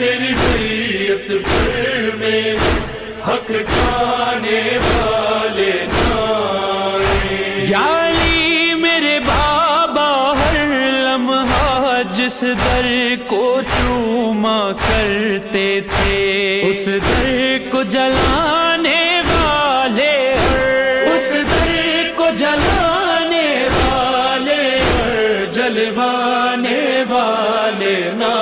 میری بیعت پر میں حق کھانے والے نائے، یا علی میرے بابا ہر لمحہ جس در کو چوما کرتے تھے، اس در کو جلانے والے، اس در کو جلانے والے، جلوانے والے نہ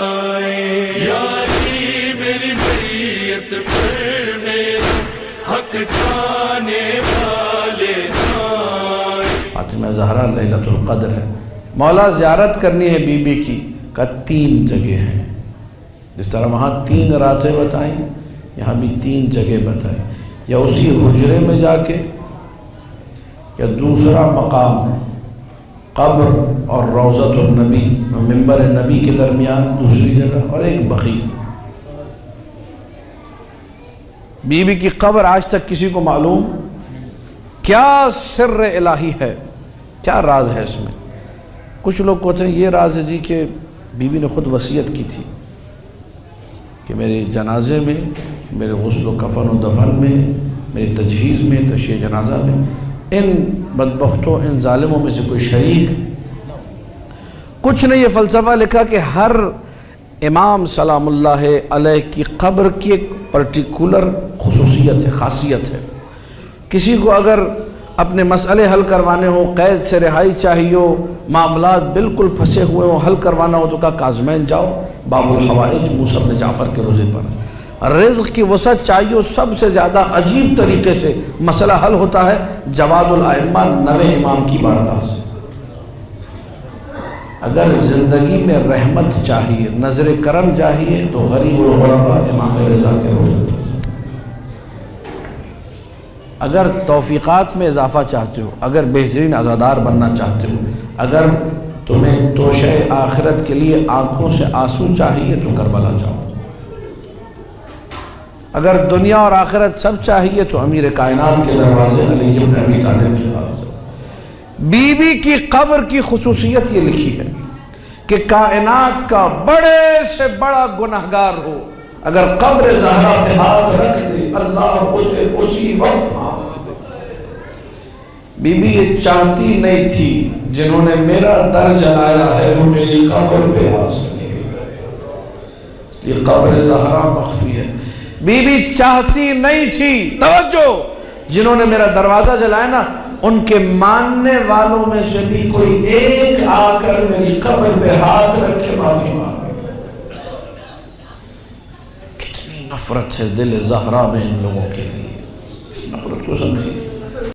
آئے، یا علی میری بیعت پر میں حق کھانے والے نائے۔ فاطمہ زہرا لیلۃ القدر ہے، مولا زیارت کرنی ہے بی بی کی کا 3 جگہ ہیں، جس طرح وہاں 3 راتیں بتائیں، یہاں بھی 3 جگہ بتائیں، یا اسی حجرے میں جا کے، یا دوسرا مقام قبر اور روضۃ النبی منبر نبی کے درمیان دوسری جگہ، اور ایک بقیع۔ بی بی کی قبر آج تک کسی کو معلوم کیا سر الہی ہے، کیا راز ہے اس میں؟ کچھ لوگ کہتے ہیں یہ راز ہے جی کہ بی بی نے خود وصیت کی تھی کہ میرے جنازے میں، میرے غسل و کفن و دفن میں، میری تجہیز میں، تشییع جنازہ میں ان بدبختوں، ان ظالموں میں سے کوئی شریک۔ کچھ نے یہ فلسفہ لکھا کہ ہر امام سلام اللہ علیہ کی قبر کی ایک پرٹیکولر خصوصیت ہے، خاصیت ہے۔ کسی کو اگر اپنے مسئلے حل کروانے ہو، قید سے رہائی چاہیے ہو، معاملات بالکل پھنسے ہوئے ہوں، حل کروانا ہو تو کہا کاظمین جاؤ، باب الحوائج موسیٰ بن جعفر کے روزے پر۔ رزق کی وسعت چاہیے، سب سے زیادہ عجیب طریقے سے مسئلہ حل ہوتا ہے جواد الائمہ 9 امام کی بارگاہ سے۔ اگر زندگی میں رحمت چاہیے، نظر کرم چاہیے تو غریب الغرباء امام رضا کے روزے پر۔ اگر توفیقات میں اضافہ چاہتے ہو، اگر بہترین عزادار بننا چاہتے ہو، اگر تمہیں توشہ آخرت کے لیے آنکھوں سے آنسو چاہیے تو کربلا جاؤ، اگر دنیا اور آخرت سب چاہیے تو امیر کائنات کے دروازے علی بن ابی طالب کے پاس جاؤ۔ بی بی کی قبر کی خصوصیت یہ لکھی ہے کہ کائنات کا بڑے سے بڑا گنہگار ہو، اگر قبر زہرا پہ ہاتھ رکھ دے اللہ اسے اسی وقت معاف کر دے۔ بی بی یہ چاہتی نہیں تھی جنہوں نے میرا در جلایا ہے وہ میری قبر پہ آ سکے، یہ قبر زہرا مخفی ہے۔ بی بی چاہتی نہیں تھی، توجہ، جنہوں نے میرا دروازہ جلایا نا ان کے ماننے والوں میں سے بھی کوئی ایک آ کر میری قبر پہ ہاتھ رکھ کے معافی مانگے۔ کتنی نفرت ہے دل زہرا میں ان لوگوں کے لیے۔